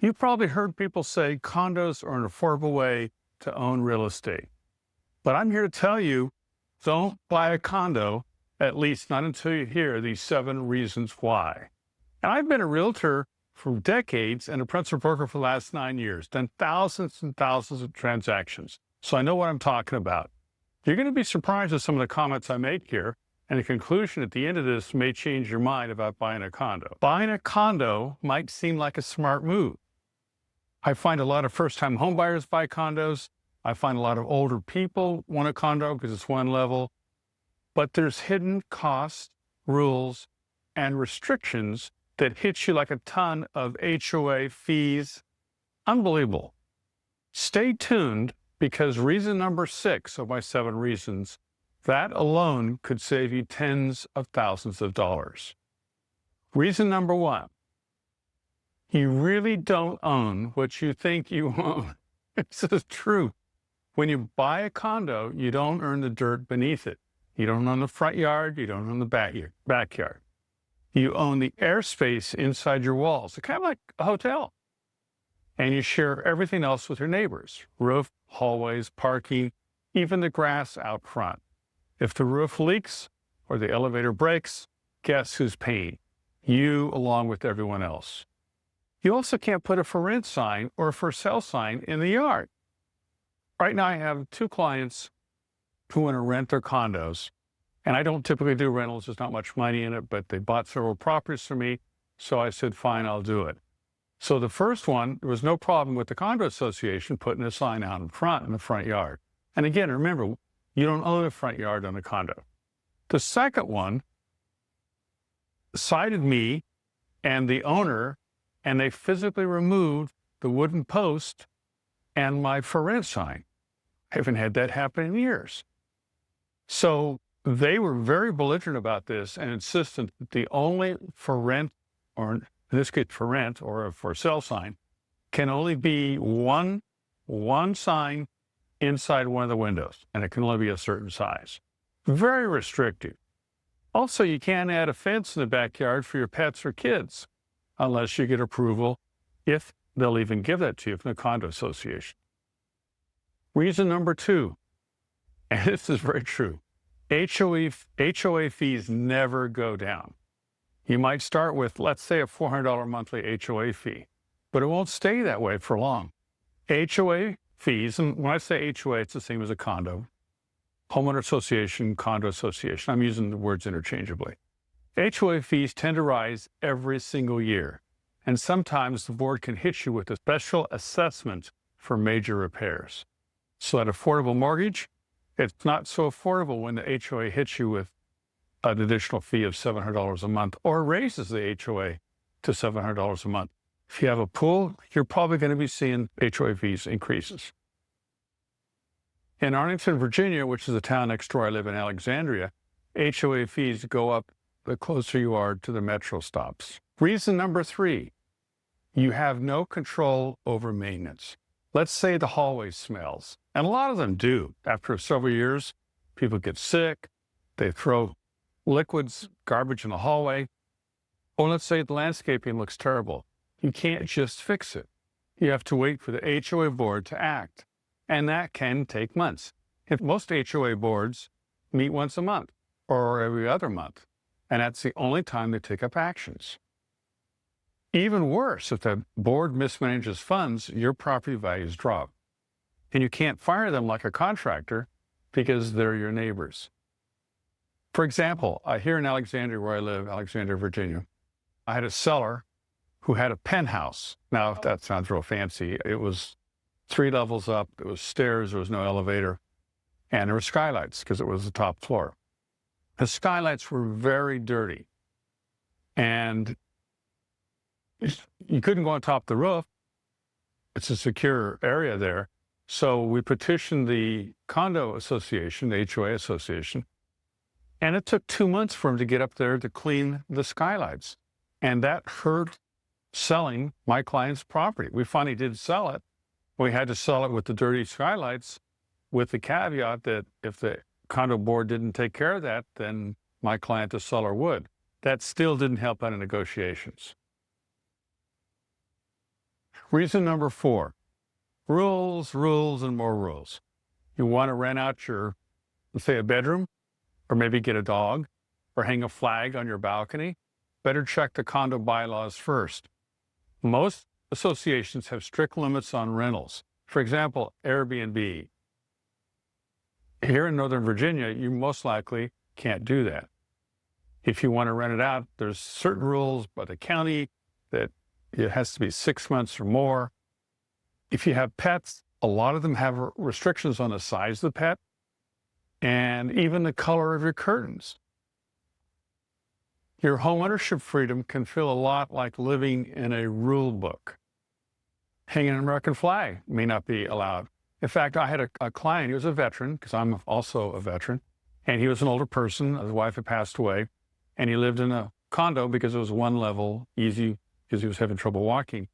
You've probably heard people say condos are an affordable way to own real estate. But I'm here to tell you, don't buy a condo, at least not until you hear these 7 reasons why. And I've been a realtor for decades and a principal broker for the last 9 years, done thousands and thousands of transactions. So I know what I'm talking about. You're going to be surprised at some of the comments I make here, and the conclusion at the end of this may change your mind about buying a condo. Buying a condo might seem like a smart move. I find a lot of first-time homebuyers buy condos. I find a lot of older people want a condo because it's one level. But there's hidden costs, rules, and restrictions that hit you like a ton of HOA fees. Unbelievable. Stay tuned, because reason number 6 of my 7 reasons, that alone could save you tens of thousands of dollars. Reason number 1, you really don't own what you think you own. This is true. When you buy a condo, you don't earn the dirt beneath it. You don't own the front yard, you don't own the backyard. You own the airspace inside your walls. It's kind of like a hotel. And you share everything else with your neighbors: roof, hallways, parking, even the grass out front. If the roof leaks or the elevator breaks, guess who's paying? You, along with everyone else. You also can't put a for rent sign or a for sale sign in the yard. Right now I have 2 clients who want to rent their condos. And I don't typically do rentals. There's not much money in it, but they bought several properties from me. So I said, fine, I'll do it. So the first one, there was no problem with the condo association putting a sign out in front in the front yard. And again, remember, you don't own a front yard on a condo. The second one cited me and the owner, and they physically removed the wooden post and my for rent sign. I haven't had that happen in years. So they were very belligerent about this and insisted that the only for rent, or in this case for rent or a for sale sign, can only be one sign inside one of the windows, and it can only be a certain size. Very restrictive. Also, you can't add a fence in the backyard for your pets or kids unless you get approval, if they'll even give that to you from the condo association. Reason number 2, and this is very true, HOA fees never go down. You might start with, let's say, a $400 monthly HOA fee, but it won't stay that way for long. HOA fees, and when I say HOA, it's the same as a condo, homeowner association, condo association. I'm using the words interchangeably. HOA fees tend to rise every single year, and sometimes the board can hit you with a special assessment for major repairs. So that affordable mortgage, it's not so affordable when the HOA hits you with an additional fee of $700 a month or raises the HOA to $700 a month. If you have a pool, you're probably going to be seeing HOA fees increases. In Arlington, Virginia, which is the town next door, I live in Alexandria, HOA fees go up the closer you are to the metro stops. Reason number 3, you have no control over maintenance. Let's say the hallway smells, and a lot of them do. After several years, people get sick, they throw liquids, garbage in the hallway. Or let's say the landscaping looks terrible. You can't just fix it. You have to wait for the HOA board to act, and that can take months. If most HOA boards meet once a month or every other month, and that's the only time they take up actions. Even worse, if the board mismanages funds, your property values drop. And you can't fire them like a contractor because they're your neighbors. For example, here in Alexandria, where I live, Alexandria, Virginia, I had a seller who had a penthouse. Now, if that sounds real fancy, it was 3 levels up, there was stairs, there was no elevator, and there were skylights because it was the top floor. The skylights were very dirty, and you couldn't go on top of the roof. It's a secure area there. So we petitioned the condo association, the HOA association, and it took 2 months for him to get up there to clean the skylights. And that hurt selling my client's property. We finally did sell it. We had to sell it with the dirty skylights, with the caveat that if the condo board didn't take care of that, then my client, the seller, would. That still didn't help out in negotiations. Reason number 4, rules, rules, and more rules. You want to rent out your, let's say, a bedroom, or maybe get a dog, or hang a flag on your balcony. Better check the condo bylaws first. Most associations have strict limits on rentals. For example, Airbnb. Here in Northern Virginia, you most likely can't do that. If you want to rent it out, there's certain rules by the county that it has to be 6 months or more. If you have pets, a lot of them have restrictions on the size of the pet and even the color of your curtains. Your home ownership freedom can feel a lot like living in a rule book. Hanging an American flag may not be allowed. In fact, I had a client, he was a veteran, because I'm also a veteran, and he was an older person. His wife had passed away, and he lived in a condo because it was one level, easy, because he was having trouble walking.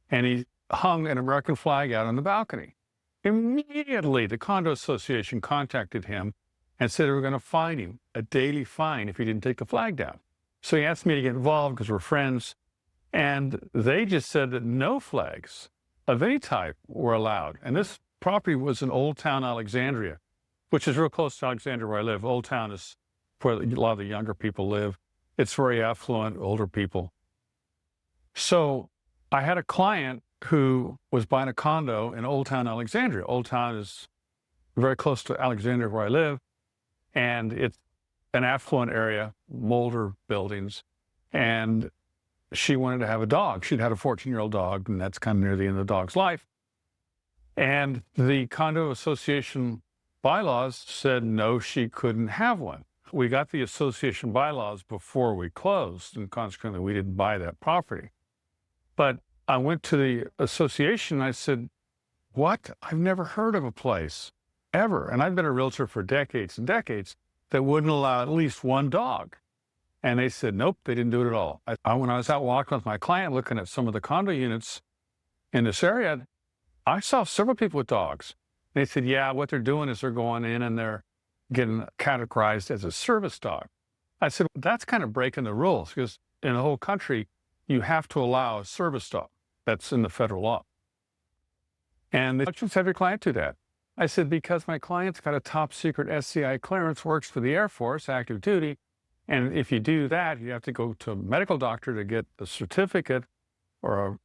And he hung an American flag out on the balcony. Immediately, the condo association contacted him and said they were going to fine him, a daily fine, if he didn't take the flag down. So he asked me to get involved because we're friends, and they just said that no flags of any type were allowed. And this property was in Old Town, Alexandria, which is real close to Alexandria where I live. Old Town is where a lot of the younger people live. It's very affluent, older people. So I had a client who was buying a condo in Old Town, Alexandria. Old Town is very close to Alexandria where I live, and it's an affluent area, older buildings, and she wanted to have a dog. She'd had a 14-year-old dog, and that's kind of near the end of the dog's life. And the condo association bylaws said no, she couldn't have one. We got the association bylaws before we closed, and consequently, we didn't buy that property. But I went to the association, and I said, what? I've never heard of a place, ever. And I've been a realtor for decades and decades that wouldn't allow at least one dog. And they said, nope, they didn't do it at all. When I was out walking with my client, looking at some of the condo units in this area, I saw several people with dogs. They said, yeah, what they're doing is they're going in and they're getting categorized as a service dog. I said, that's kind of breaking the rules, because in the whole country, you have to allow a service dog. That's in the federal law. And they just have your client do that. I said, because my client's got a top secret SCI clearance, works for the Air Force, active duty. And if you do that, you have to go to a medical doctor to get a certificate or a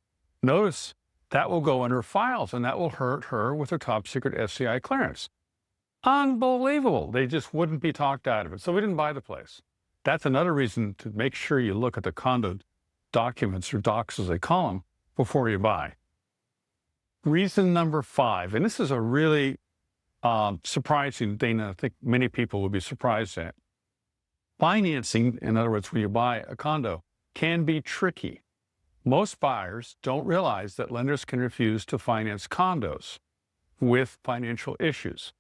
notice. That will go in her files, and that will hurt her with her top secret SCI clearance. Unbelievable. They just wouldn't be talked out of it. So we didn't buy the place. That's another reason to make sure you look at the condo documents, or docs as they call them, before you buy. Reason number 5, and this is a really surprising thing that I think many people would be surprised at. Financing, in other words, when you buy a condo, can be tricky. Most buyers don't realize that lenders can refuse to finance condos with financial issues,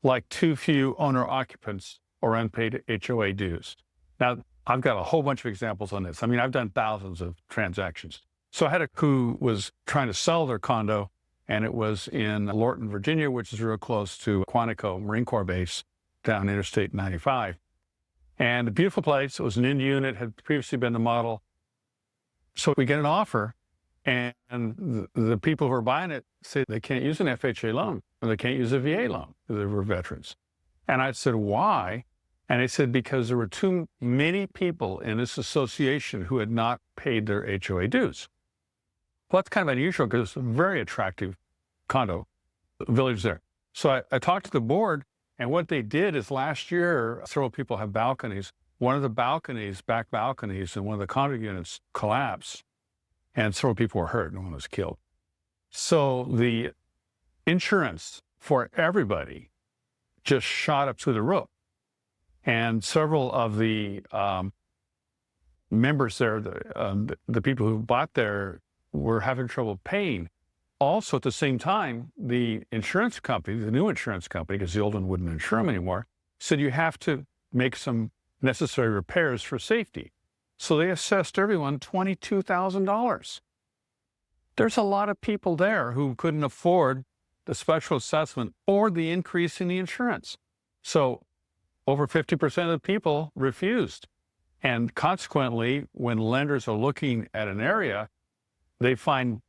like too few owner-occupants or unpaid HOA dues. Now, I've got a whole bunch of examples on this. I mean, I've done thousands of transactions. So I had a who was trying to sell their condo, and it was in Lorton, Virginia, which is real close to Quantico Marine Corps Base down Interstate 95. And a beautiful place. It was an in-unit, had previously been the model. So we get an offer, and the people who are buying it say they can't use an FHA loan, or they can't use a VA loan, because they were veterans. And I said, why? And they said, because there were too many people in this association who had not paid their HOA dues. Well, that's kind of unusual, because it's a very attractive condo village there. So I talked to the board, and what they did is last year, several people have balconies. One of the balconies, back balconies in one of the condo units collapsed, and several people were hurt, and one was killed. So the insurance for everybody just shot up through the roof. And several of the members there, the people who bought there, were having trouble paying. Also, at the same time, the insurance company, the new insurance company, because the old one wouldn't insure them anymore, said you have to make some necessary repairs for safety. So they assessed everyone $22,000. There's a lot of people there who couldn't afford the special assessment or the increase in the insurance. So over 50% of the people refused. And consequently, when lenders are looking at an area, they find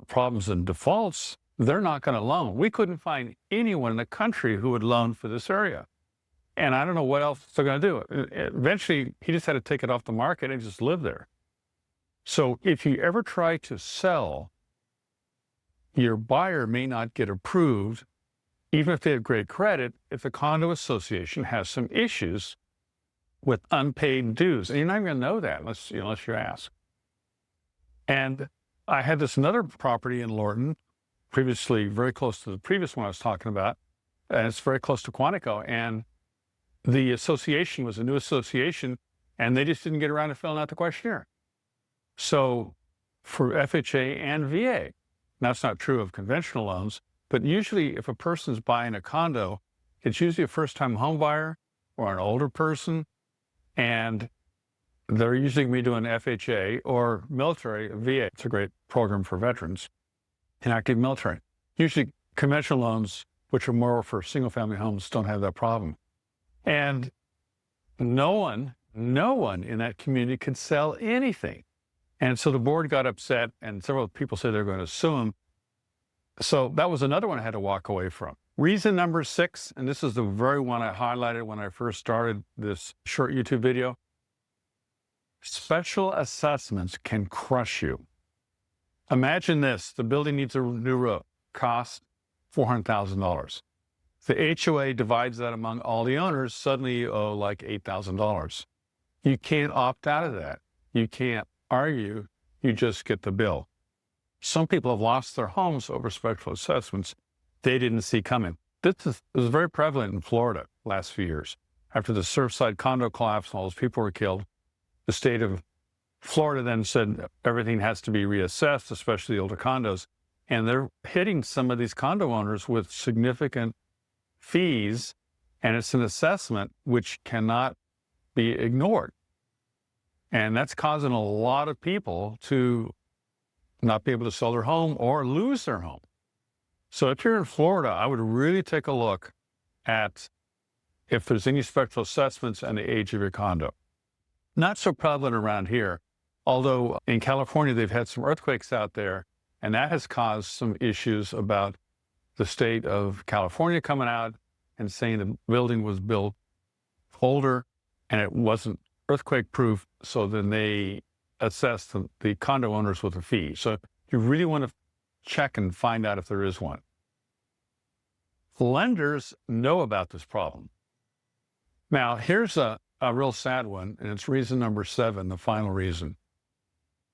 problems and defaults, they're not going to loan. We couldn't find anyone in the country who would loan for this area. And I don't know what else they're going to do. Eventually, he just had to take it off the market and just live there. So if you ever try to sell, your buyer may not get approved, even if they have great credit, if the condo association has some issues with unpaid dues. And you're not even going to know that unless you ask. And I had this another property in Lorton, previously very close to the previous one I was talking about, and it's very close to 𝐶𝐿𝐽. And the association was a new association, and they just didn't get around to filling out the questionnaire. So for FHA and VA, that's not true of conventional loans, but usually if a person's buying a condo, it's usually a first-time home buyer or an older person, and they're usually going to be doing FHA or military, VA. It's a great program for veterans and active military. Usually conventional loans, which are more for single-family homes, don't have that problem. And no one in that community could sell anything. And so the board got upset, and several people said they're going to sue him. So that was another one I had to walk away from. Reason number 6, and this is the very one I highlighted when I first started this short YouTube video. Special assessments can crush you. Imagine this, the building needs a new roof, cost $400,000. The HOA divides that among all the owners, suddenly you owe like $8,000. You can't opt out of that. You can't argue, you just get the bill. Some people have lost their homes over special assessments they didn't see coming. This was very prevalent in Florida last few years. After the Surfside condo collapse and all those people were killed, the state of Florida then said everything has to be reassessed, especially the older condos. And they're hitting some of these condo owners with significant fees, and it's an assessment which cannot be ignored. And that's causing a lot of people to not be able to sell their home or lose their home. So if you're in Florida, I would really take a look at if there's any special assessments and the age of your condo. Not so prevalent around here, although in California, they've had some earthquakes out there, and that has caused some issues about the state of California coming out and saying the building was built older and it wasn't earthquake proof. So then they assessed the condo owners with a fee. So you really want to check and find out if there is one. Lenders know about this problem. Now, here's a real sad one, and it's reason number 7, the final reason.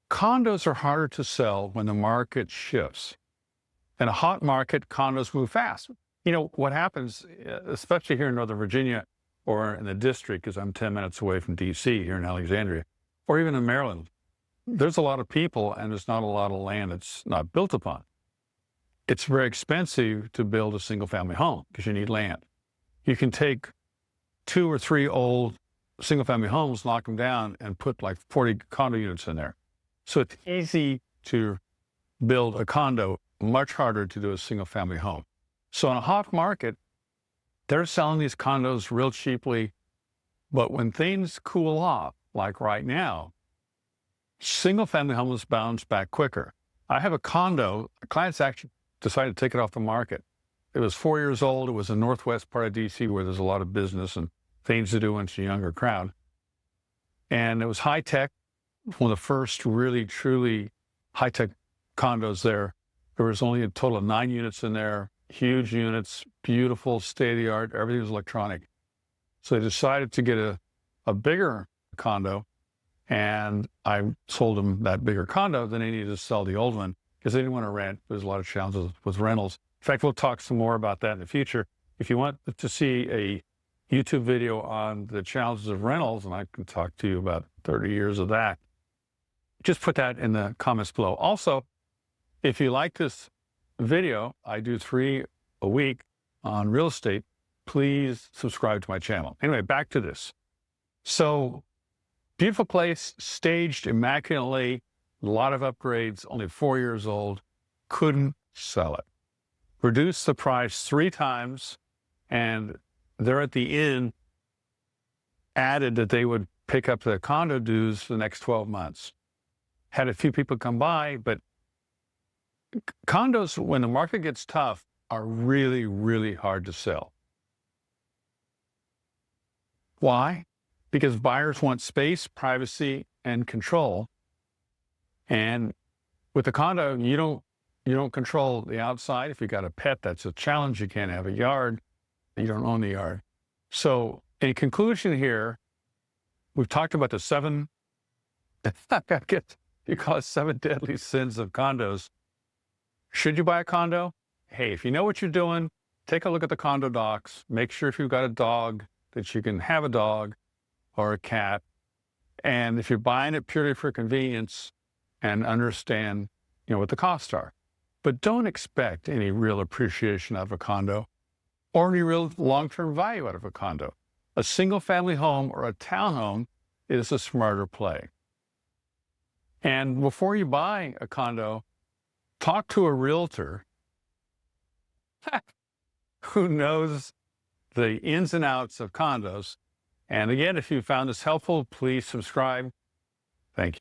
Condos are harder to sell when the market shifts. In a hot market, condos move fast. You know, what happens, especially here in Northern Virginia or in the district, because I'm 10 minutes away from DC here in Alexandria, or even in Maryland, there's a lot of people and there's not a lot of land that's not built upon. It's very expensive to build a single family home because you need land. You can take 2 or 3 old single family homes, knock them down, and put like 40 condo units in there. So it's easy to build a condo, much harder to do a single family home. So in a hot market, they're selling these condos real cheaply, but when things cool off, like right now, single family homes bounce back quicker. I have a condo, a client's actually decided to take it off the market. It was 4 years old. It was in northwest part of DC where there's a lot of business and things to do when it's a younger crowd. And it was high tech, one of the first really, truly high tech condos there. There was only a total of 9 units in there, huge units, beautiful, state of the art, everything was electronic. So they decided to get a bigger condo, and I sold them that bigger condo. Then they needed to sell the old one because they didn't want to rent. There's a lot of challenges with rentals. In fact, we'll talk some more about that in the future. If you want to see a YouTube video on the challenges of rentals, and I can talk to you about 30 years of that, just put that in the comments below. Also, if you like this video, I do 3 a week on real estate. Please subscribe to my channel. Anyway, back to this. So, beautiful place, staged immaculately, a lot of upgrades, only 4 years old, couldn't sell it. Reduced the price 3 times, and they're at the end added that they would pick up the condo dues for the next 12 months. Had a few people come by, but Condos, when the market gets tough, are really, really hard to sell. Why? Because buyers want space, privacy, and control. And with a condo, you don't control the outside. If you got a pet, that's a challenge. You can't have a yard. You don't own the yard. So in conclusion here, we've talked about the seven, you call it 7 deadly sins of condos. Should you buy a condo? Hey, if you know what you're doing, take a look at the condo docs. Make sure if you've got a dog that you can have a dog or a cat. And if you're buying it purely for convenience, and understand, what the costs are. But don't expect any real appreciation out of a condo or any real long-term value out of a condo. A single-family home or a townhome is a smarter play. And before you buy a condo, talk to a realtor who knows the ins and outs of condos. And again, if you found this helpful, please subscribe